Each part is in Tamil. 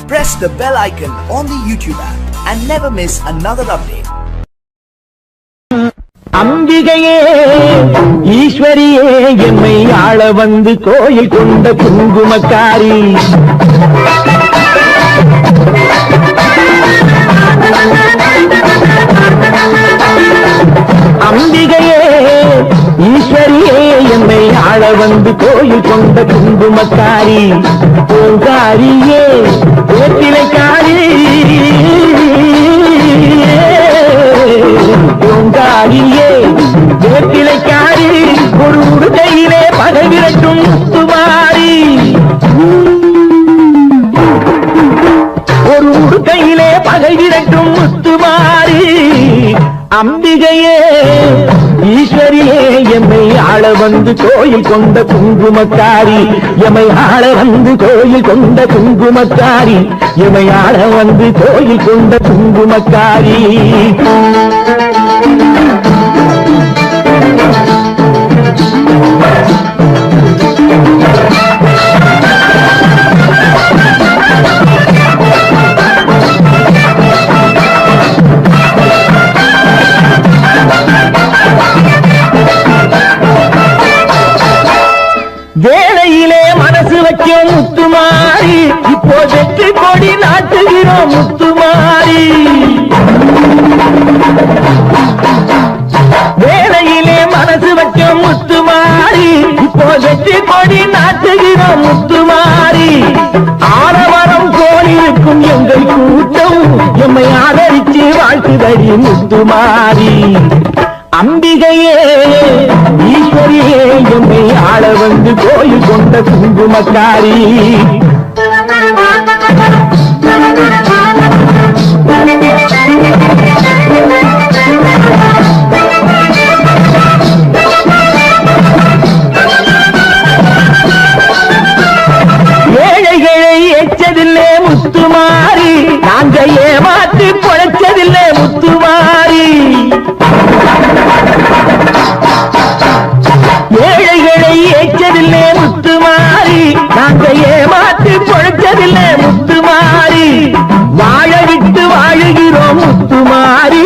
Press the bell icon on the YouTube app and never miss another update. அம்பிகையே ஈஸ்வரியே எம்மை ஆள வந்து கோயில் கொண்ட குங்குமக்காரி அம்பிகையே ஈஸ்வரியே எம்மை ஆள வந்து கோயில் கொண்ட குங்குமக்காரி பூங்காரியே வேப்பிலைக்காரி பூங்காரியே வேப்பிலைக்காரி ஒரு உடுக்கையிலே பகை விரட்டும் முத்துமாரி ஒரு உடுக்கையிலே பகை விரட்டும் முத்துமாரி அம்பிகையே ஈஸ்வரியே எம்மை ஆள வந்து கோயில் கொண்ட குங்குமக்காரி எம்மை ஆள வந்து கோயில் கொண்ட குங்குமக்காரி எம்மை ஆள வந்து கோயில் கொண்ட குங்குமக்காரி வேளையிலே மனசு வைக்கும் முத்துமாரி இப்போ வெற்றி கொடி நாட்டுகிறோம் முத்துமாரி வேளையிலே மனசு வைக்கும் முத்துமாரி இப்போ வெற்றி கொடி நாட்டுகிறோம் முத்துமாரி ஆரவரம் கோயிலுக்கும் எங்கள் கூட்டம் எம்மை ஆதரிச்சு வாழ்த்துதடி முத்துமாரி அம்பிகையே ஈஸ்வரியே எம்மை ஆள வந்து கோயில் கொண்ட குங்குமக்காரி ஏழைகளை எச்சதில்லை முத்துமாரி நாங்க ஏமாற்றி பொழைச்சதில்லை முத்துமாரி ஏழைகளை ஏற்றதில்லை முத்துமாரி நாங்க ஏமாற்றி பொழைச்சதில்லை முத்துமாரி வாழ விட்டு வாழுகிறோம் முத்துமாரி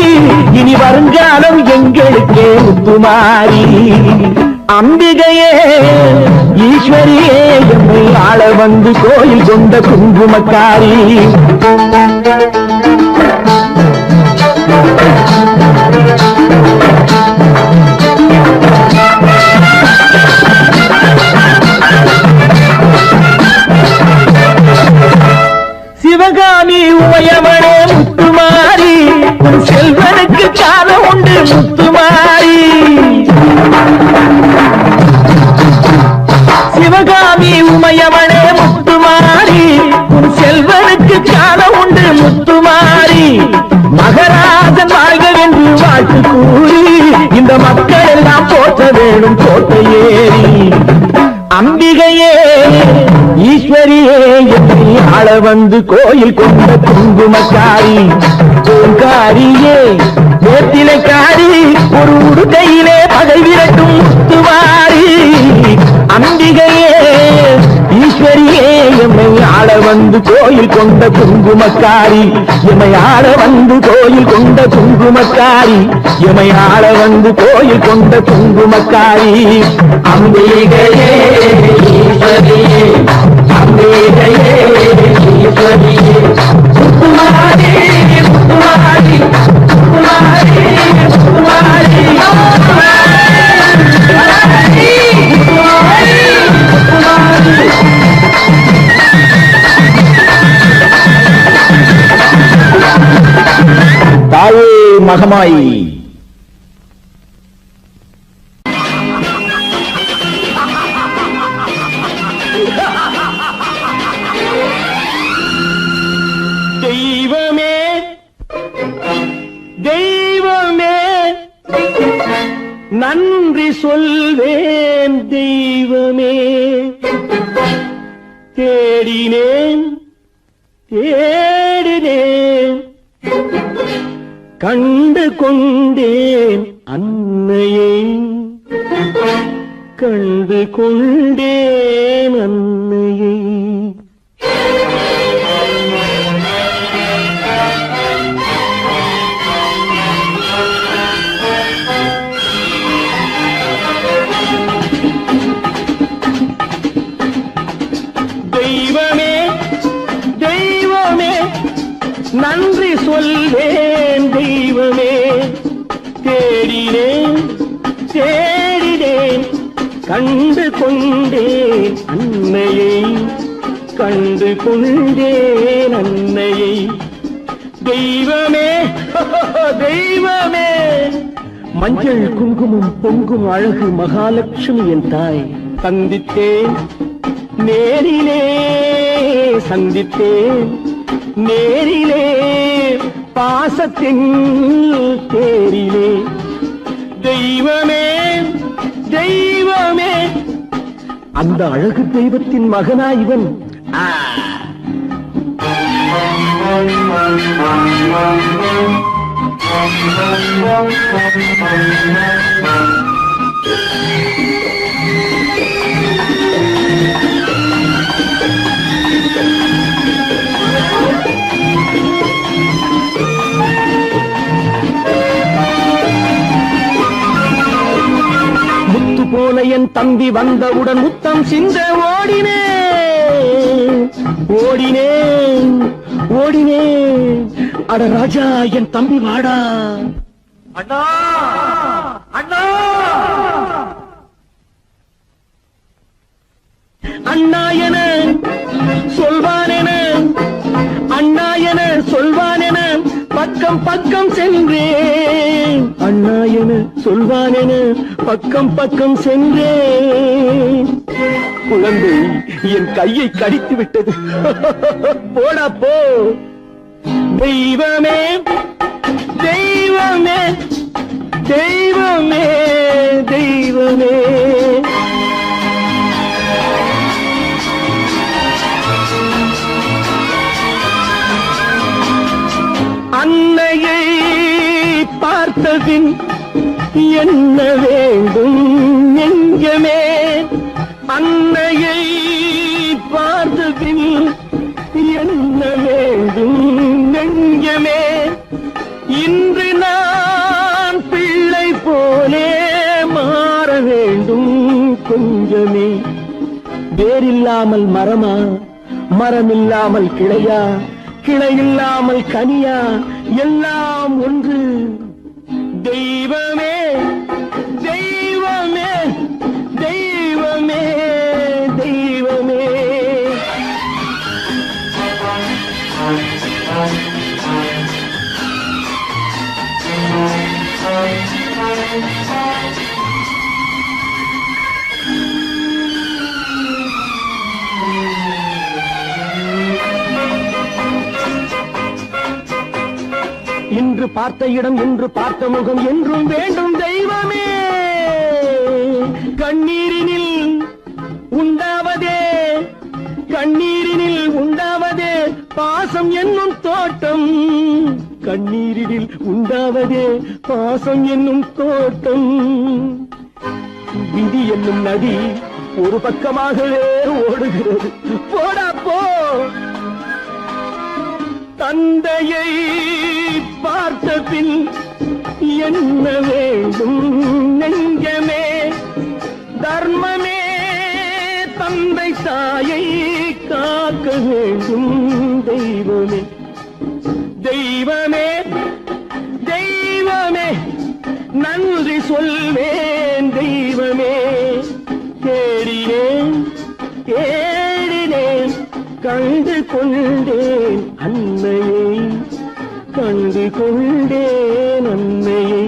இனி வருங்காலம் எங்களுக்கே முத்துமாரி அம்பிகையே ஈஸ்வரியே எம்மை ஆள வந்து கோயில் கொண்ட குங்குமக்காரி சிவகாமி உமையவனே முத்துமாரி உன் செல்வனுக்கு காலம் உண்டு முத்துமாரி சிவகாமி உமையவனே முத்துமாரி உன் செல்வனுக்கு காலம் உண்டு முத்துமாரி மகராஜன் வாழ்கவென்று வாழ்த்து கூறி இந்த மக்கள் எல்லாம் போற்ற வேணும் கோட்டையேறி அம்பிகையே ஈஸ்வரியே எம்மை ஆள வந்து கோயில் கொண்ட குங்குமக்காரி பூங்காரியே வேப்பிலைக்காரி ஒரு உடுக்கையிலே பகை விரட்டும் முத்துமாரி அம்பிகையே ஈஸ்வரியே எம்மை ஆள வந்து கோயில் கொண்ட குங்குமக்காரி எம்மை ஆள வந்து கோயில் கொண்ட குங்குமக்காரி எம்மை ஆள வந்து கோயில் கொண்ட குங்குமக்காரி அம்பிகையே ஈஸ்வரியே அம்பிகையே ஈஸ்வரியே முத்துமாரி முத்துமாரி முத்துமாரி முத்துமாரி தாயே மகமாயி தெய்வமே தெய்வமே நன்றி சொல்வேன் தெய்வமே தேடினேன் தேடினேன் கண்டு கொண்டேன் அன்னையை கண்டு கொண்டேன் அன்னையை தெய்வமே தெய்வமே நன்றி சொல்வேன் தெய்வமே தேடினேன் தேடினேன் கண்டு கொண்டேன் அன்னையை கண்டு கொண்டேன் அன்னையை தெய்வமே தெய்வமே மஞ்சள் குங்குமம் பொங்கும் அழகு மகாலட்சுமி என் தாய் சந்தித்தேன் நேரிலே சந்தித்தேன் நேரிலே பாசத்தின் தேரிலே தெய்வமே தெய்வமே அந்த அழகு தெய்வத்தின் மகனா இவன் முத்து போல என் தம்பி வந்தவுடன் முத்தம் சிந்த ஓடினேன் ஓடினேன் ஓடினேன் அட ராஜா என் தம்பி வாடா அண்ணா அண்ணா அண்ணா என சொல்வான் என அண்ணா என சொல்வான் என பக்கம் பக்கம் சென்றேன் அண்ணா என சொல்வான் என பக்கம் பக்கம் சென்றேன் குழந்தை என் கையை கடித்து விட்டது போடா போ தெய்வமே தெய்வமே தெய்வமே தெய்வமே அன்னையை பார்த்தபின் என்ன வேண்டும் நெஞ்சமே அன்னையை பார்த்தபின் என்ன வேண்டும் நெஞ்சமே இன்று நான் பிள்ளை போலே மாற வேண்டும் கொஞ்சமே வேரில்லாமல் மரமா மரமில்லாமல் கிளையா கிளையில்லாமல் கனியா எல்லாம் ஒன்று தெய்வமே தெய்வமே தெய்வமே தெய்வமே இன்று பார்த்த இடம் இன்று பார்த்த முகம் என்றும் வேண்டும் தெய்வமே கண்ணீரினில் உண்டாவதே கண்ணீரினில் உண்டாவதே பாசம் என்னும் தோட்டம் கண்ணீரினில் உண்டாவதே பாசம் என்னும் தோட்டம் விதி என்னும் நதி ஒரு பக்கமாகவே ஓடுகிறது போடா போ தந்தையை பார்த்த பின் என்ன வேண்டும் நெஞ்சமே தர்மமே தந்தை தாயை காக்க வேண்டும் தெய்வமே தெய்வமே தெய்வமே நன்றி சொல்வேன் தெய்வமே தேடினேன் தேடினேன் கண்டு கொண்டேன் அன்னையை கண்டு கொண்டேன் அன்னையை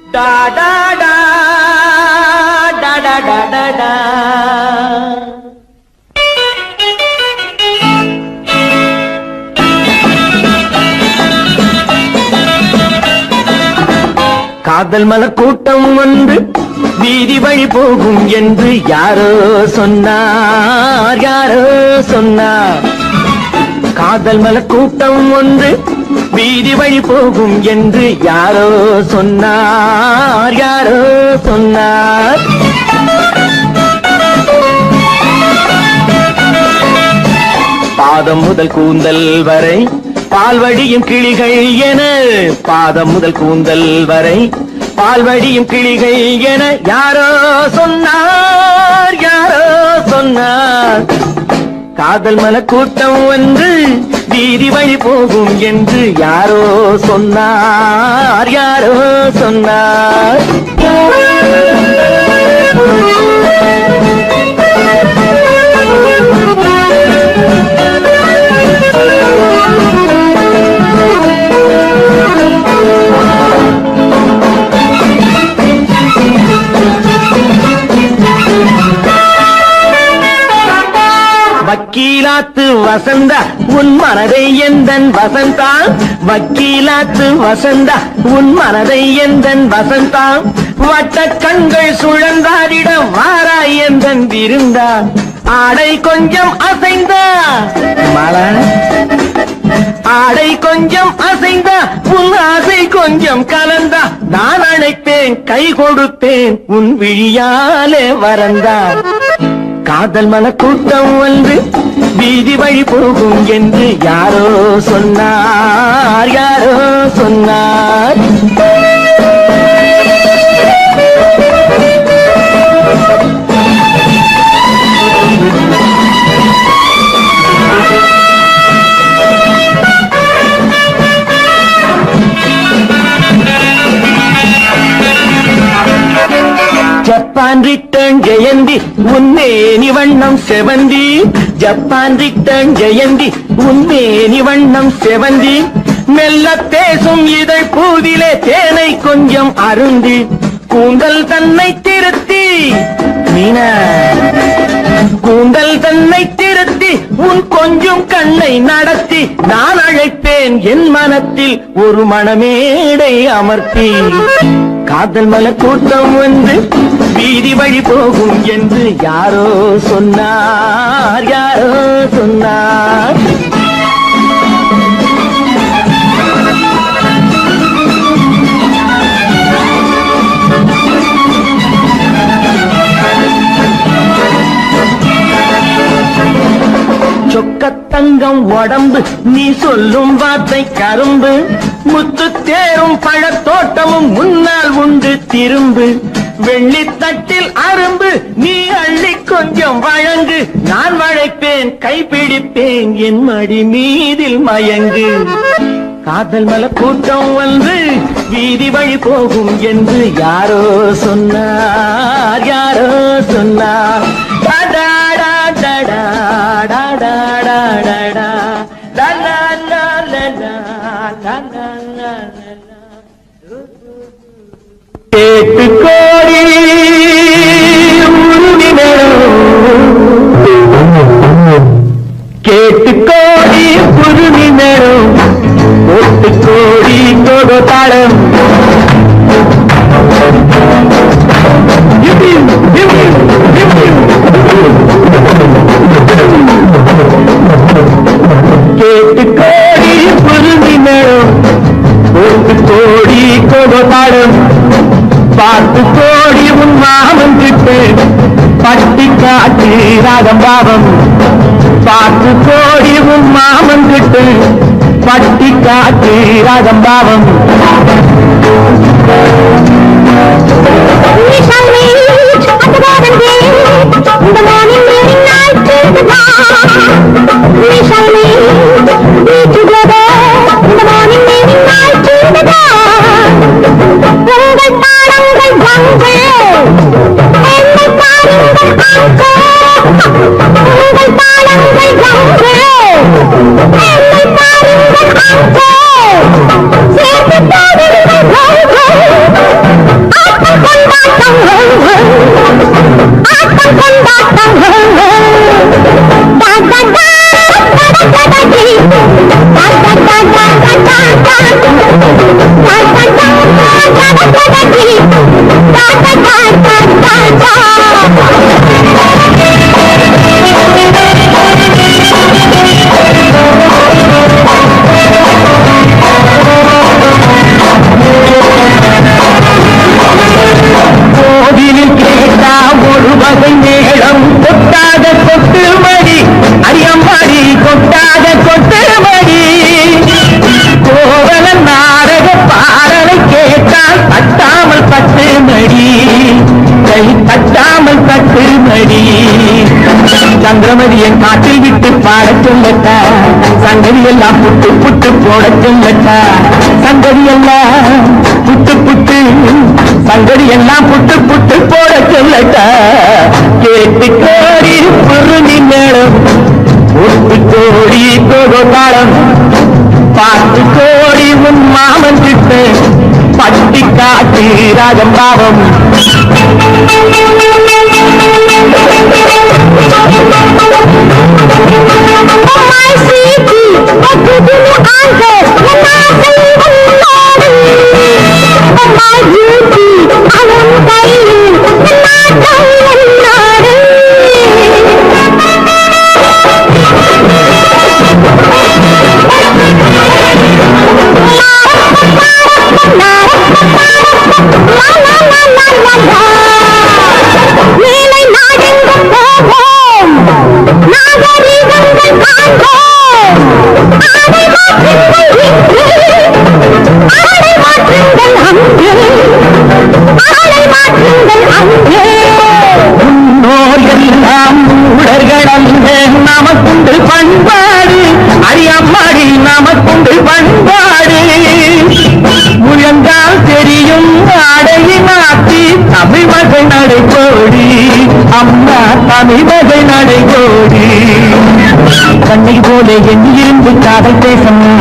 da da da da da da da da காதல் மலர் கூட்டம் ஒன்று வீதி வழி போகும் என்று யாரோ சொன்னார் யாரோ சொன்னார் காதல் மலர் கூட்டம் ஒன்று வீதி வழி போகும் என்று யாரோ சொன்னார், யாரோ சொன்னார். பாதம் முதல் கூந்தல் வரை பால்வடியும் கிளிகள் என, பாதம் முதல் கூந்தல் வரை பால்வடியும் கிளிகள் என யாரோ சொன்னார், யாரோ சொன்னார். காதல் மலக்கூட்டம் ஒன்று வீதி வழி போகும் என்று யாரோ சொன்னார், யாரோ சொன்னார். வக்கீலாத்து வசந்தா உன் மனதை எந்தன் வசந்தா, வக்கீலாத்து வசந்தா உன் மனதை எந்தன் வசந்தா. வட்ட கண்கள் சுழந்தாடிடம் வாராய் எந்தன் விருந்தா. ஆடை கொஞ்சம் அசைந்தா மலா, ஆடை கொஞ்சம் அசைந்தா உன் ஆசை கொஞ்சம் கலந்தா. நான் அழைத்தேன் கை கொடுத்தேன் உன் விழியாலே வரந்தா. காதல் மலக்கூட்டம் வந்து வீதி வழி போகும் என்று யாரோ சொன்னார், யாரோ சொன்னார். ஜப்பான் ரிட்டர்ன் ஜெயந்தி உன்மேனி வண்ணம் செவந்தி, ஜப்பான் ரிட்டர்ன் ஜெயந்தி உன்மேனி வண்ணம் செவந்தி. மெல்ல பேசும் இதழ் பூவிலே தேனை கொஞ்சம் அருந்தி. கூந்தல் தன்னை திருத்தி மீனா, கூந்தல் தன்னை திருத்தி உன் கொஞ்சம் கண்ணை நடத்தி. நான் அழைப்பேன் என் மனத்தில் ஒரு மணமேடை அமர்த்தி. காதல் மலக்கூட்டம் வந்து வீதி வழி போகும் என்று யாரோ சொன்னார், யாரோ சொன்னார். சொக்கத்தங்கம் உடம்பு நீ சொல்லும் வார்த்தை கரும்பு. முத்து தேரும் பழத்தோட்டமும் முன்னால் உண்டு திரும்பு. வெள்ளித்தட்டில் அரும்பு நீ அள்ளி கொஞ்சம் வழங்கு. நான் வளைப்பேன் கைப்பிடிப்பேன் என் மடி மீதில் மயங்கு. காதல் மலக்கூட்டம் வந்து வீதி வழி போகும் என்று யாரோ சொன்னார், யாரோ சொன்னார். கேட்டு கோடி கேட்டு கோடி புதுமி நேரம் ஒட்டு கோடி கோடு தாளம். கேட்டு கோடி புதுமி நேரம் ஒட்டு கோடி கோடு தாளம். பார்த்து கோடி உன் மாமன் கிட்டு பட்டி காட்டி ராகம் பாவம். பார்த்து கோடி உன் மாமன் கிட்டு பட்டி காட்டி ராகம் பாவம். கேட்டா ஒரு வகை மேளம் கொட்டாத கொட்டு மடி அரியம்மாடி கொட்டாத கொட்டு மடி கோவல நாடக பாடலை கேட்டால் தட்டாமல் பட்டு மடி கை தட்டாமல் பட்டு மடி சந்திரமதியை காட்டில் விட்டு பாடச் சொல்லட்டா சங்கதி எல்லாம் புட்டு புட்டு போடச் சொல்லட்டா சங்கதி எல்லாம் புட்டு புட்டு சங்கதி எல்லாம் புட்டு புட்டு போட சொல்லட்டா கேட்டு கோடி புருணி மேளம் ஒட்டு கோடி கோகோ தாளம் பாட்டு கோடி உன் மாமன் கிட்ட பட்டி காட்டி ராகம் பாவம் நமக்குண்டு பண்பாடு அரியம்மாடி நமக்குண்டு பண்பாடு முழங்கால் தெரியும் அடையை மாற்றி தமிழ் மகை நடைபோடி அம்மா தமிழ் மகை நடைபோடி கண்ணை போல எண்ணியிருந்து காதல் பேசம்மா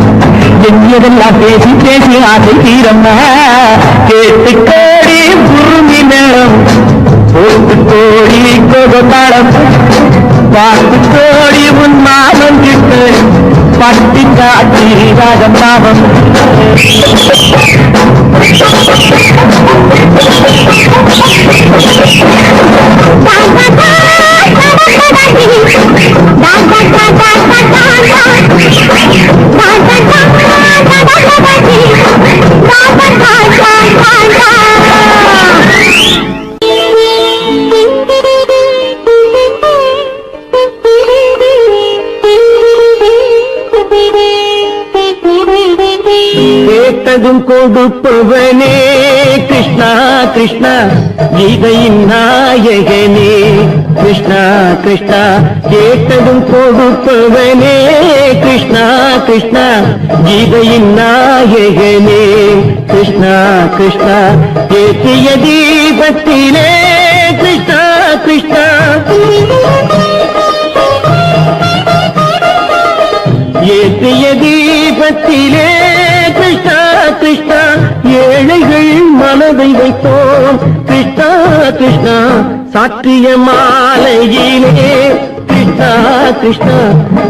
எண்ணியதெல்லாம் பேசி பேசி ஆசை தீரம்மா கேட்டு கோடி புருமி நேரம் போட்டு கோடி கோகத்தாளம் பாட்டு கோடி உன் மாமன் கிட்ட பட்டி காட்டி ராகம் பாவம் கேட்டதும் கொடுப்பவனே கிருஷ்ணா கிருஷ்ணா கீதையின் நாயகனே கிருஷ்ணா கிருஷ்ணா கேட்டதும் கொடுப்பவனே கிருஷ்ணா கிருஷ்ணா கீதையின் நாயகனே கிருஷ்ணா கிருஷ்ணா ஏற்றிய தீபத்திலே கிருஷ்ணா கிருஷ்ணா ஏற்றிய தீபத்திலே கிருஷ்ணா கிருஷ்ணா ஏழைகள் மனதை வைத்தோம் கிருஷ்ணா கிருஷ்ணா சாற்றிய மாலையிலே கிருஷ்ணா கிருஷ்ணா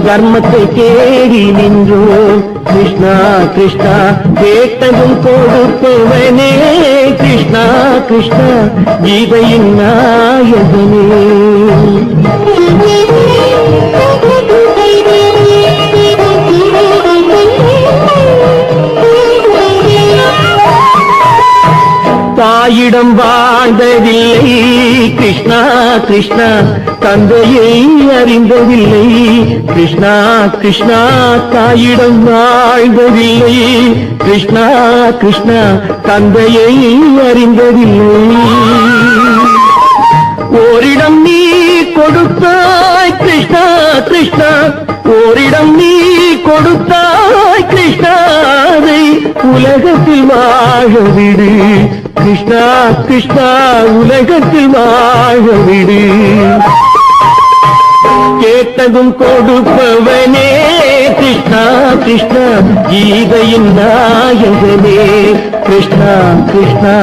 தர்மத்தை தேடி நின்றோம் கிருஷ்ணா கிருஷ்ணா கேட்டதும் கொடுப்பவனே கிருஷ்ணா கிருஷ்ணா கீதையின் நாயகனே தாயிடம் வாழ்ந்ததில்லை கிருஷ்ணா கிருஷ்ணா தந்தையை அறிந்ததில்லை கிருஷ்ணா கிருஷ்ணா தாயிடம் வாழ்ந்ததில்லை கிருஷ்ணா கிருஷ்ணா தந்தையை அறிந்ததில்லை ஓரிடம் நீ கொடுத்தாய் கிருஷ்ணா கிருஷ்ணா ஓரிடம் நீ கொடுத்தாய் கிருஷ்ணாவை உலகத்தில் வாழ விடு கிருஷ்ணா கிருஷ்ணா உலகத்தில் வாழ விடு கேட்டதும் கொடுப்பவனே கிருஷ்ணா கிருஷ்ணா கீதையின் நாயகனே கிருஷ்ணா கிருஷ்ணா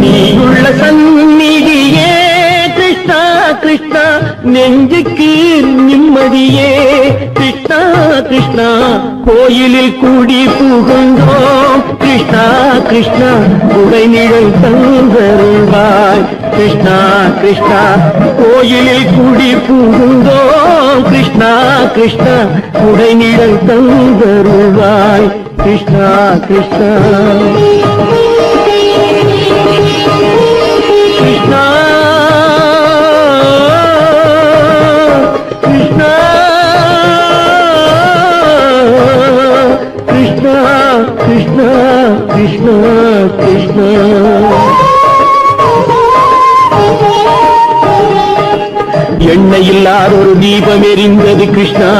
நீயுள்ள சந்நிதியே கிருஷ்ணா கிருஷ்ணா நெஞ்சுக்கு நிம்மதியே கிருஷ்ணா கிருஷ்ணா கோயிலில் கூடி புகுந்தோம் கிருஷ்ணா கிருஷ்ணா உடைநிழல் தந்தருள்வாய் கிருஷ்ணா கிருஷ்ணா கோயிலில் கூடி புகுந்தோம் கிருஷ்ணா கிருஷ்ணா உடைநிழல் தந்தருள்வாய் கிருஷ்ணா கிருஷ்ணா கிருஷ்ணா கிருஷ்ணா கிருஷ்ணா கிருஷ்ணா கிருஷ்ணா கிருஷ்ணா எண்ணெய் இல்லாத ஒரு தீபம் எரிந்தது கிருஷ்ணா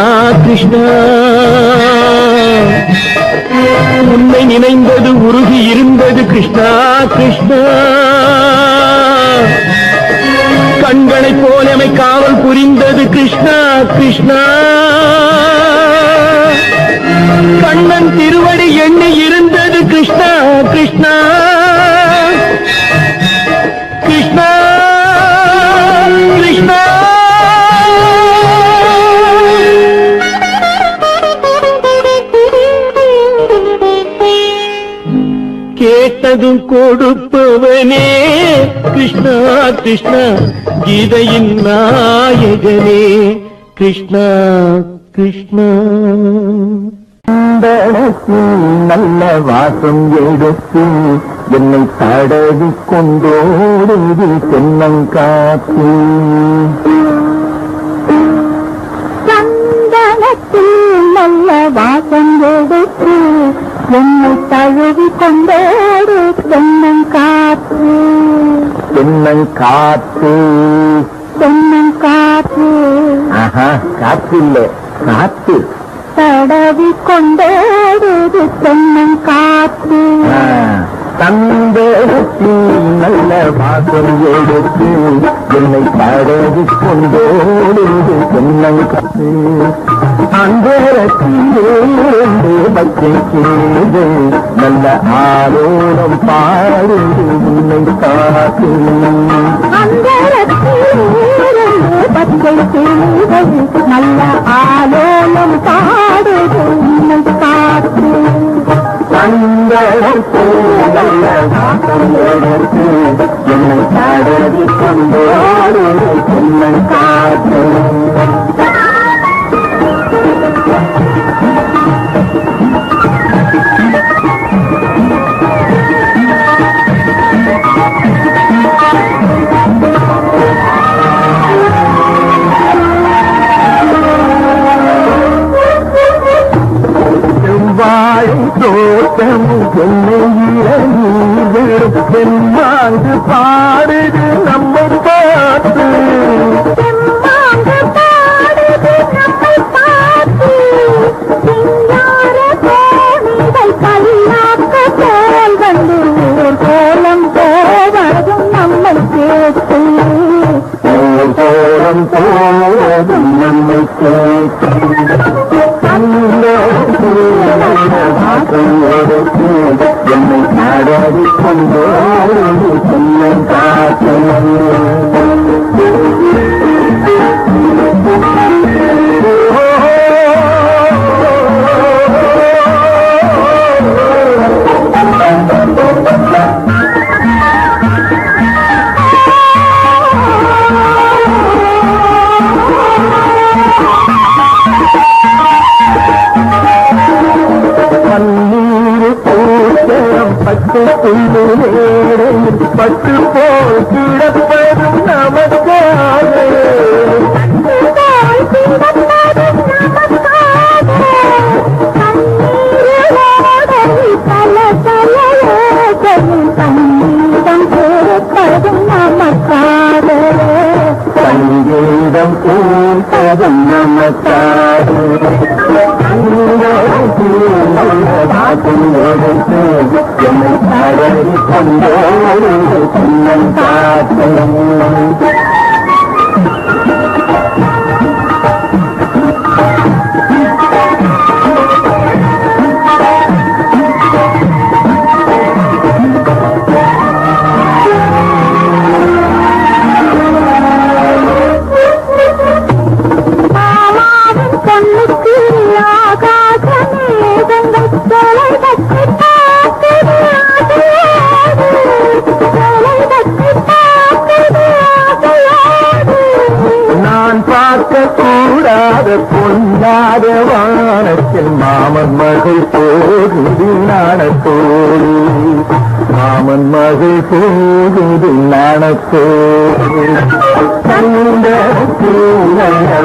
கிருஷ்ணா உன்னை நினைந்தது உருகி இருந்தது கிருஷ்ணா கிருஷ்ணா கண்களைப் போலமை காவல் புரிந்தது கிருஷ்ணா கிருஷ்ணா கண்ணன் திருவடி எண்ணி இருந்தது கிருஷ்ணா கிருஷ்ணா கிருஷ்ணா கிருஷ்ணா கேட்டதும் கொடுப்பவனே கிருஷ்ணா கிருஷ்ணா கீதையின் நாயகனே கிருஷ்ணா கிருஷ்ணா நல்ல வாசம் எடுத்து என்னை தடவி கொண்டோடுது தென்னங்காத்து சந்தனத்தில் நல்ல வாசம் எடுத்து என்னை தழுவி கொண்டோடு தென்னங்காத்து தென்னங்காத்து தென்னங்காத்து காத்து இல்ல காத்து தடவி கொண்டோடுது தென்னங்காத்து தந்தத்தில் நல்ல வாசம் எடுத்து என்னை தடவி கொண்டோடுது தென்னங்காத்து அந்தரத்திலிருந்து பச்சை செய்து நல்ல ஆரோடம் பாடுது உன்னை காத்து அந்தரத்திலிருந்து பச்சை செய்வது நல்ல ஆலோலம் பாடுது உன்னை காத்து நல்ல வாசம் எடுத்து என்னை தடவி கொண்டோடுது தென்னங்காத்து தோட்டமும் என்னை தென்மாங்கு பாடுது நம்மை பார்த்து கல்லாக்க போல் வந்து கோலம் போவதும் நம்மை கேட்டு கோலம் போவதும் நம்மை கேட்டு என்னை தடவி கொண்டோடு தென்னங்காத்து பட்டு போல் கிடப்பதும் நமக்காக சங்கீதம் பூப்பதும் நமக்காக எடுத்து என்னை தடவி கொண்டோடு தென்னங்காத்து பார்க்க கூடாத பொன்னாத வானத்தில் மாமன் மகள் போகுது நாணத்தோடு மாமன் மகள் போகுது நாணத்தோடு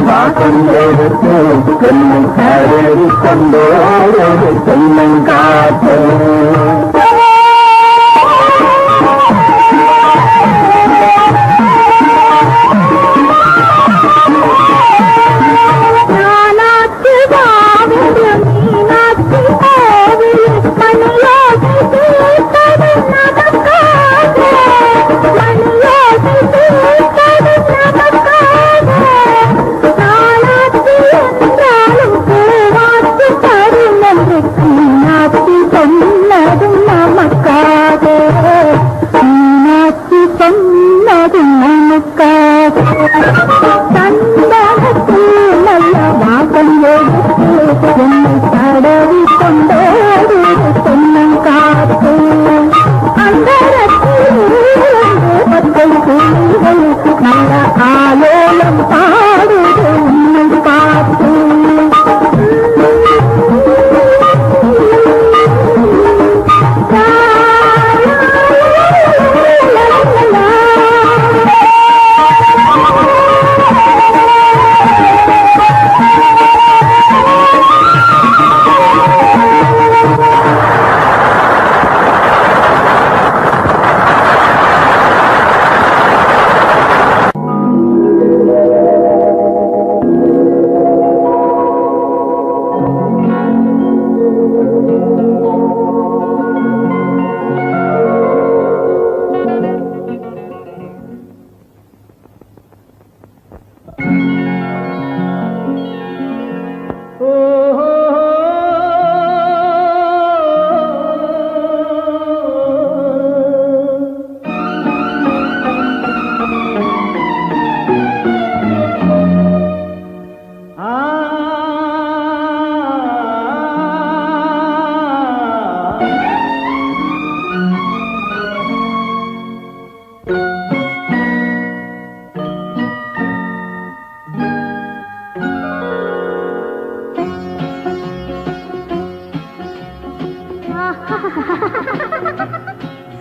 வாசம் எடுத்து கண்ணும் கரடி கொண்டோடு கண்ணம் காத்து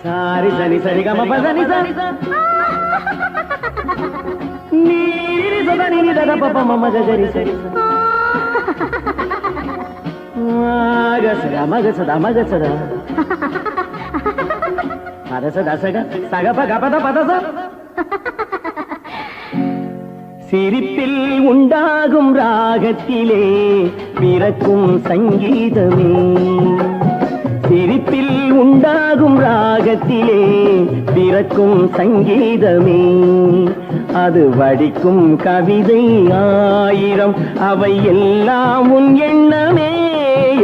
సారి సని సరి గమ పదని సని నీరి సదని ని దద పప మమ గరి సరి మగ సద పద సద సగ సగ పగ పద పద స சிரிப்பில் உண்டாகும் ராகத்திலே பிறக்கும் சங்கீதமே சிரிப்பில் உண்டாகும் ராகத்திலே பிறக்கும் சங்கீதமே அது வடிக்கும் கவிதை ஆயிரம் அவை எல்லாம் உன் எண்ணமே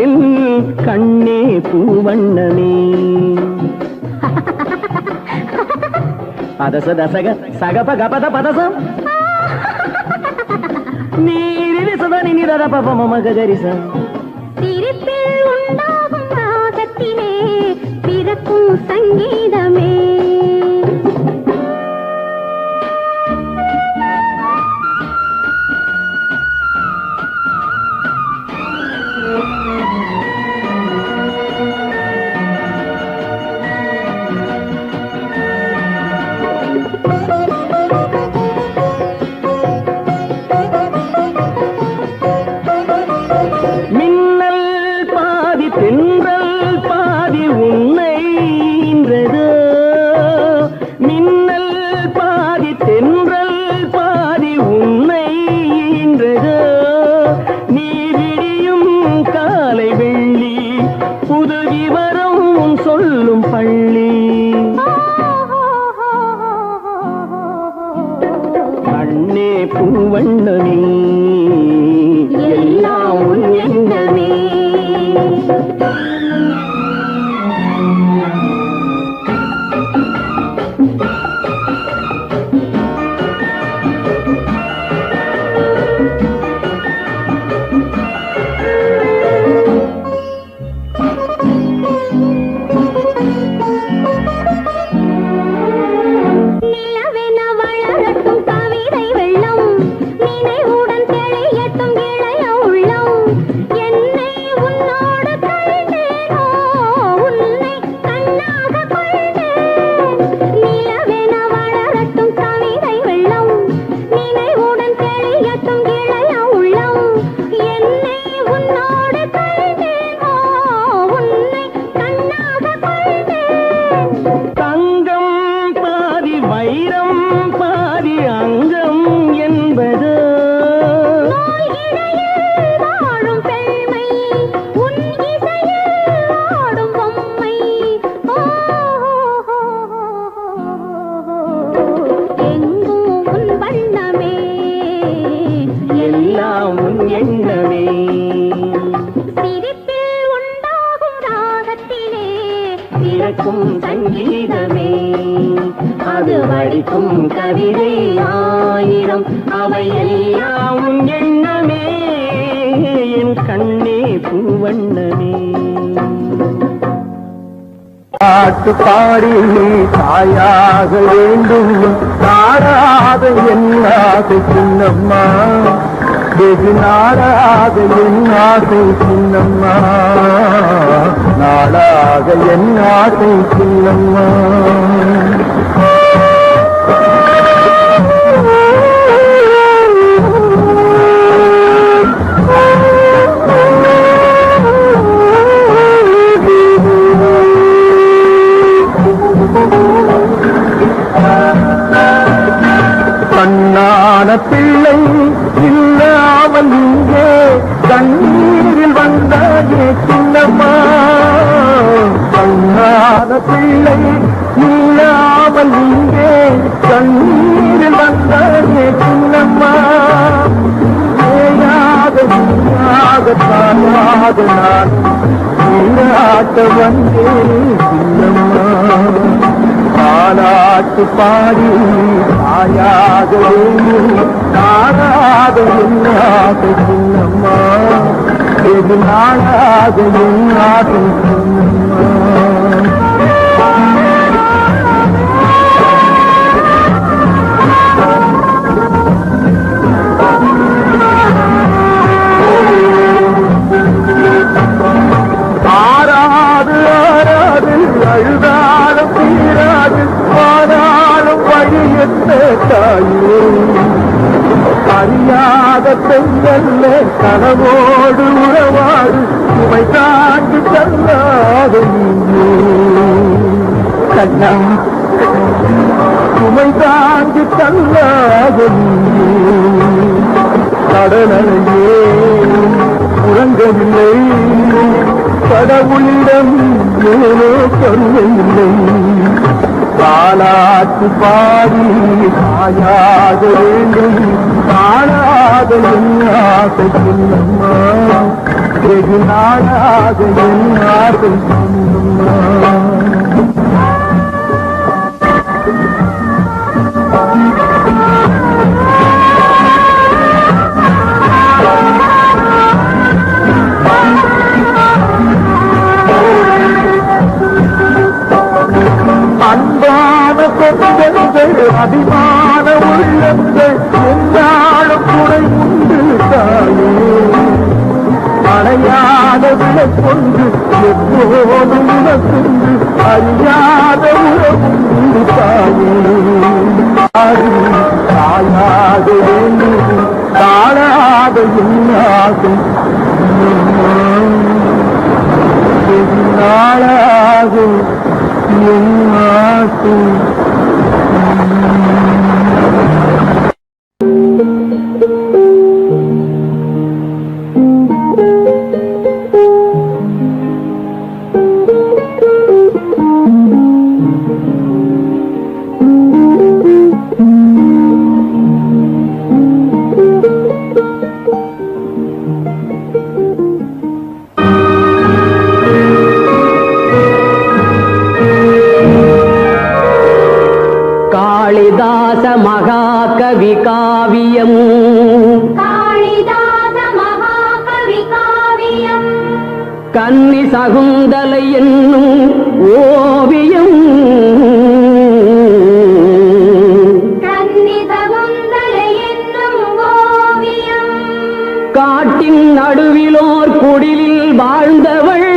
என் கண்ணே பூவண்ணமே பதச தசக சகப கபத பதசம் நீரில் சதனி நிரத பப மம கரிச சிரிப்பில் உண்டாகும் ராகத்திலே பிறக்கும் சங்கீதமே பூவண்ணமே எல்லாம் உன் எண்ணமே நிலவென வளரட்டும் கவிதை வெள்ளம் நினைவு எல்லாம் உன் எண்ணமே. சிரிப்பில் உண்டாகும் ராகத்திலே பிறக்கும் சங்கீதமே, அது வடிக்கும் கவிதை ஆயிரம், அவை எல்லாம் உன் எண்ணமே. என் கண்ணே பூவண்ணமே. பாட்டு பாடி தாயாக வேண்டும் நாடாத என்னாசை சின்னம்மா, வெகு நாடாக என்னாசை சின்னம்மா, நாடாக என்னாசை சின்னம்மா. கண்ணான பிள்ளை இல்லாமல் இங்கே கண்ணீரில் வந்தாயே சின்னம்மா, கண்ணான பிள்ளை இல்லாமல் இங்கே கண்ணீரில் வந்தாயே சின்னம்மா. ஏயாக நீயாக தாயாக நான் நீராட்ட வந்தேன் சின்னம்மா. பாலாட்டு பாடி தாயாக நாடாக என்னாக சின்னம்மா, வெகு நாடாக என்னாக சின்னம்மா. ஆறாது ஆறாது அழுதாலும் தீராது ஆனாலும் வழி என்ன தாயே, அறியாத பெண்ணல்ல கனவோடு உறவாடு சுமை தாண்டி தள்ளாத நீயே கண்ணா, சுமை தாண்டி தள்ளாத நீயே. கடலையே உறங்கவில்லை கடவுளிடம் ஏனோ கருணையில்லை, பாலாட்டு பாடி தாயாக வேண்டும் நாடாக என்னாசை சின்னம்மா, வெகு நாடாக என்னாசை சின்னம்மா. அன்பான சொந்தங்கள் அபிமான உள்ளங்கள் என்னாலும் குறை உண்டு தாயே, அணையாத விளக்கொன்று எப்போதும் உனக்குண்டு அறியாத உறவுண்டு தாயே. தாயாக வேண்டும் தாழாத என்னாகும் நாளாகும் என்னாகும். காளிதாச மகாகவி காவியம், காளிதாச மகாகவி காவியம், கன்னி சகுந்தலை என்னும் ஓவியம், கன்னி சகுந்தலை என்னும் ஓவியம். காட்டின் நடுவிலோர் குடிலில் வாழ்ந்தவள்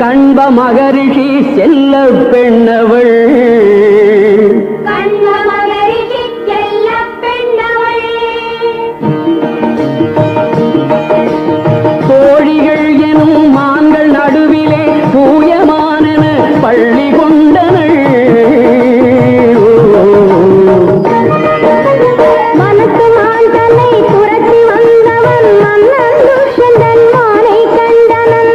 கண்ப மகரிஷி செல்ல பெண்ணவள், தோழிகள் எனும் மான்கள் நடுவிலே தூயமானன பள்ளி கொண்டனள். மனத்து மான் தன்னை துரத்தி வந்தவன் மன்னன் துஷ்யந்தன் மானை கண்டனன்.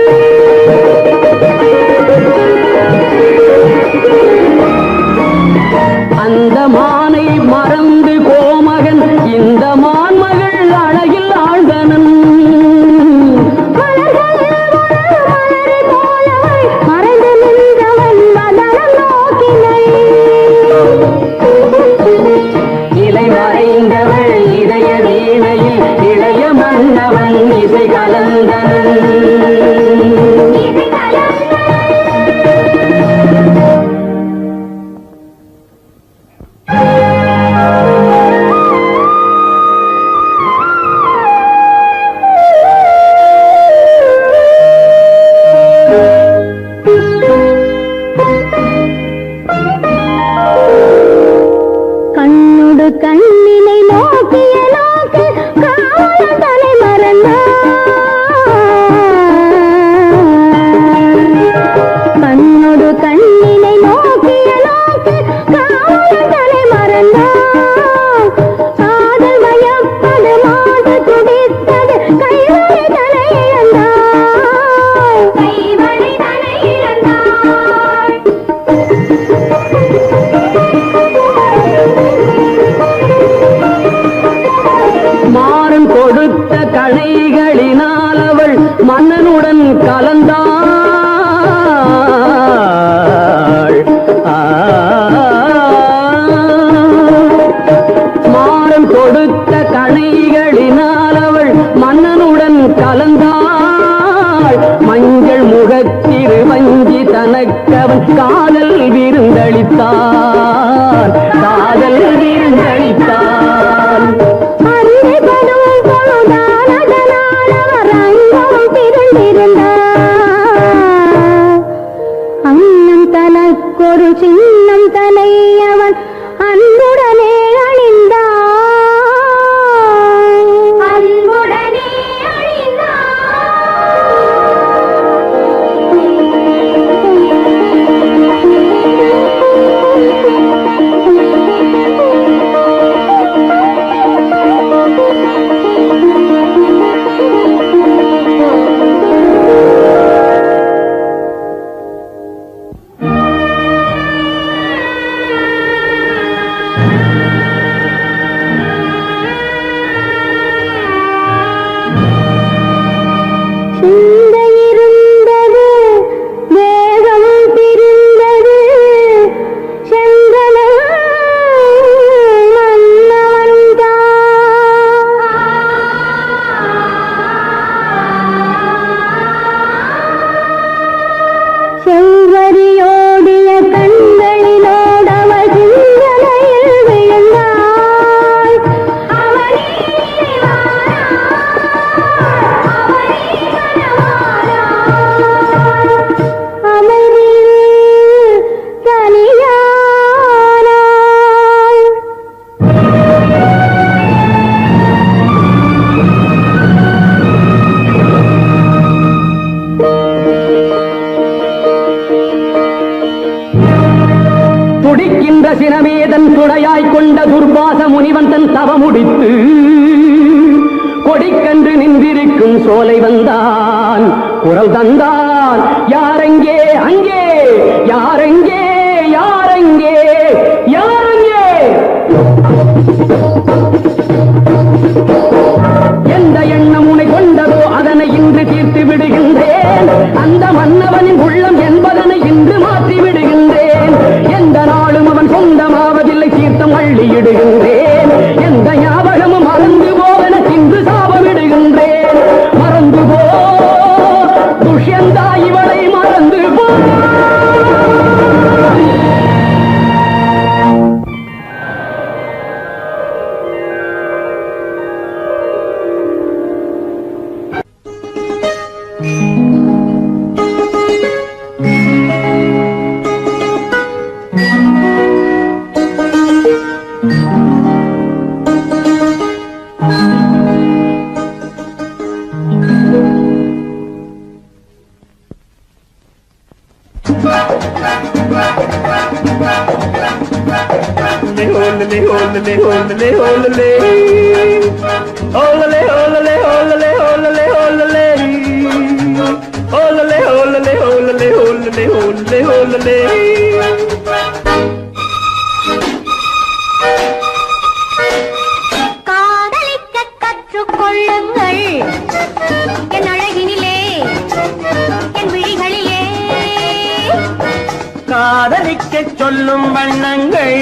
மன்னவன் இசை கலந்தனன். கண்ணோடு கண்ணினை நோக்கிய நோக்கு காவல் தலை கண்ணோடு கண்ணினை நோக்கிய நோக்கு காவல் தலை காதல் வயப்பது மாது துடித்தது கைவழி தலை இழந்தாள் கைவழி தலை இழந்தாள். மாறன் கொடுத்த கணைகளினால் அவள் மன்னனுடன் கலந்தாள். மாறன் கொடுத்த கணைகளினால் அவள் மன்னனுடன் கலந்தாள். மஞ்சள் முகத்திரு வஞ்சி தனக்கவன் காதல் விருந்தளித்தான், காதல் விருந்தளித்தான். அண்ணன் தனக்கொரு சின்னம் தலை அவன் அன்புடனே அணிந்தான், அன்புடனே சிந்தை இருந்தது வேகம் பிரிந்தது செந்தன செவ்வரியோடிய கண்களிலோடவள் சிந்தனையில் விழுந்தாள். அமைதியில் தனியானாள். துடிக்கின்ற சினமேதன் துணையாய் கொண்ட துர்வாச முனிவன் தன் தவமுடித்து கொடிக்கன்று நின்றிருக்கும் சோலை வந்தான், குரல் தந்தான். யாரெங்கே அங்கே, யாரெங்கே யாரெங்கே யாரெங்கே? எந்த எண்ணம் உனை கொண்டதோ அதனை இன்று தீர்த்து விடுகின்றேன். அந்த மன்னவனின் உள்ளம் என்பதனை இன்று மாற்றி விடுகின்றேன். எந்த நாளும் அவன் சொந்தமாவதில்லை, தீர்த்தம் அள்ளியிடுகின்றேன். எந்த ஞாபகமும் மறந்து போவன இன்று சாபமிடுகின்றேன். மறந்து போ துஷ்யந்தா, இவளை மறந்து போ. காதலிக்க கற்றுக்கொள்ளுங்கள் என் அழகினிலே, என் விழிகளிலே. காதலிக்க சொல்லும் வண்ணங்கள்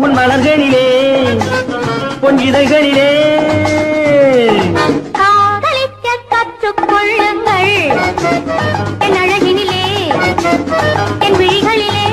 உன் மலர்களிலே, பொன் இதழ்களிலே. கற்றுக்கொள்ளுங்கள் என் அழகினிலே என் விழிகளிலே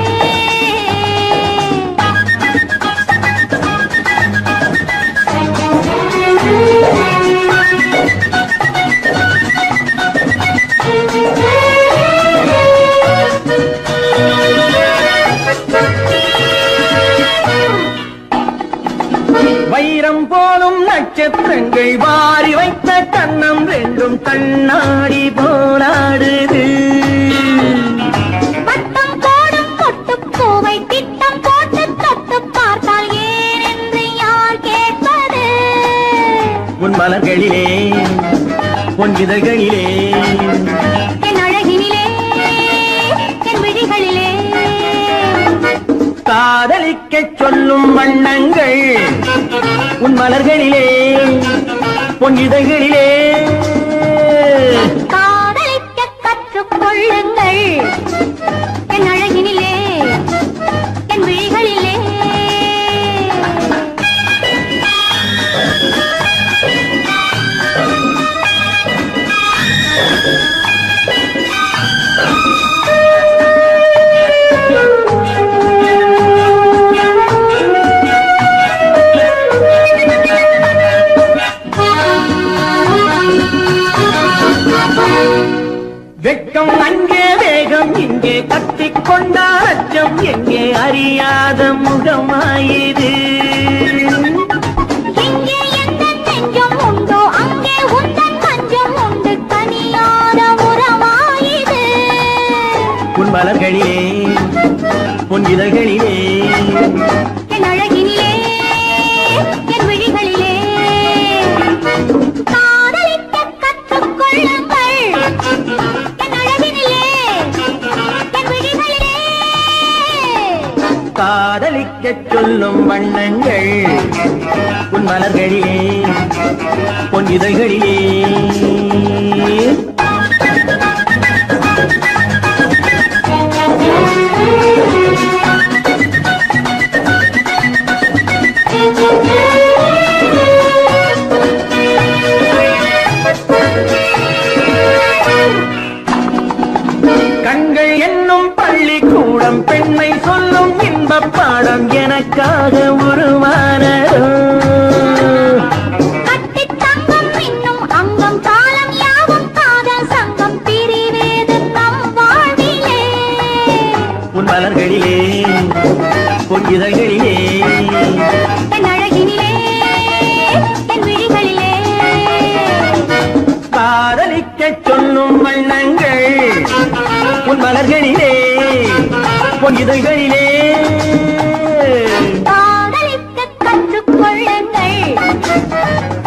வைரம் போலும் நட்சத்திரங்கள் வாரி வைத்த கண்ணம் ரெண்டும் கண்ணாடி போராடுது. வட்டம் போடும் பொட்டுப்பூவை திட்டம் போட்டு தொட்டு பார்த்தால் ஏன் என்று யார் கேட்பது? உன் மலர்களிலே உன் இதழ்களிலே என் அழகினிலே என் விழிகளிலே காதலிக்கச் சொல்லும் வண்ணங்கள் உன் மலர்களிலே உன் இதழ்களிலே காதலிக்க கற்றுக்கொள்ளுங்கள் என் அழகினிலே என் விழிகளிலே வெட்கம் அங்கே வேகம் இங்கே கட்டிக்கொண்டார் அச்சம் எங்கே அறியாத முகமாயிது. இங்கே எந்த நெஞ்சம் உண்டோ அங்கே உந்தன் மஞ்சம் உண்டு தனியாத உறவாயிது. உன் மலர்களிலே உன் இதழ்களிலே என் அழகினிலே என் விழிகளிலே காதலிக்க கற்றுக்கொள்ளுங்கள் என் அழகினிலே என் விழிகளிலே காதலிக்கச் சொல்லும் வண்ணங்கள் உன் மலர்களிலே உன் இதழ்களிலே கண்கள் என்னும் பள்ளிக்கூடம் பெண்மை சொல்லும் இன்பப் பாடம் எனக்காக உருவானதோ. கட்டித் தங்கம் இன்னும் அங்கம் காலம் யாவும் காதல் சங்கம் பிரிவேது நம் வாழ்விலே. உன் மலர்களிலே உன் இதழ்களிலே என் அழகினிலே என் விழிகளிலே காதலிக்கச் சொல்லும் வண்ணங்கள் உன் மலர்களிலே உன் இதழ்களிலே காதலிக்க கற்றுக்கொள்ளுங்கள்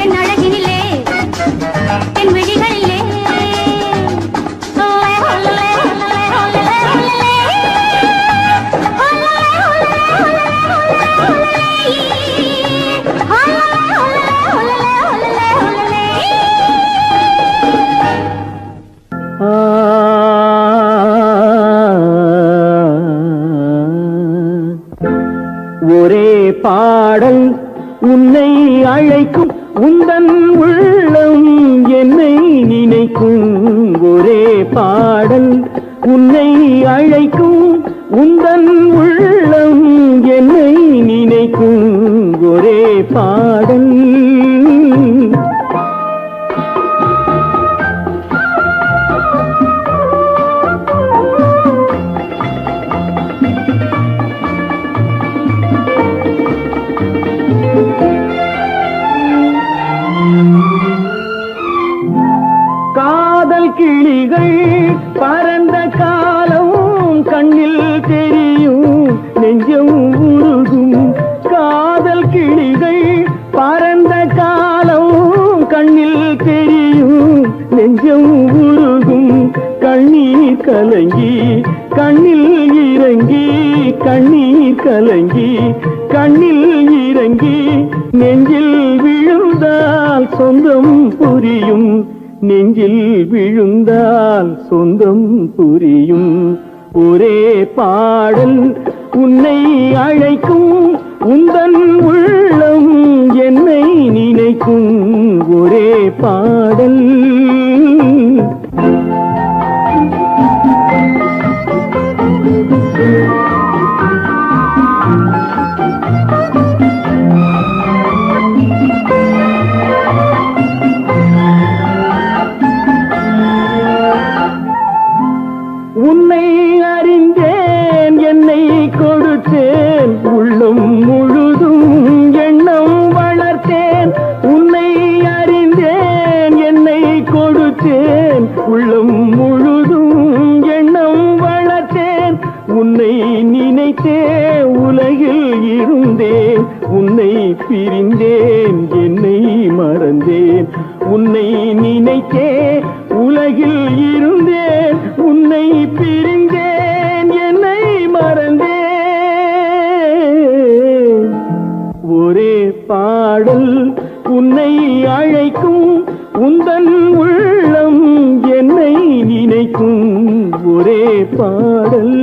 என் அழகினிலே என் விழிகளிலே ஒரே பாடல் உன்னை அழைக்கும் உந்தன் உள்ளம் என்னை நினைக்கும். ஒரே பாடல் உன்னை அழைக்கும் உந்தன் உள்ளம் என்னை நினைக்கும். ஒரே பாடல் காதல் கிளிகள் பறந்த காலம் கண்ணில் தெரியும் நெஞ்சம் உருகும். காதல் கிளிகள் பறந்த காலம் கண்ணில் தெரியும் நெஞ்சம் உருகும். கண்ணீர் கலங்கி கண்ணில் இறங்கி கண்ணீர் கலங்கி கண்ணில் இறங்கி நெஞ்சில் விழுந்தால் சொந்தம் புரியும். நெஞ்சில் விழுந்தால் சொந்தம் புரியும். ஒரே பாடல் உன்னை அழைக்கும் உந்தன் உள்ளம் என்னை நினைக்கும். ஒரே பாடல் பிரிந்தேன் என்னை மறந்தேன் உன்னை நினைத்தே உலகில் இருந்தேன் உன்னை பிரிந்தேன் என்னை மறந்தேன் ஒரே பாடல் உன்னை அழைக்கும் உந்தன் உள்ளம் என்னை நினைக்கும் ஒரே பாடல்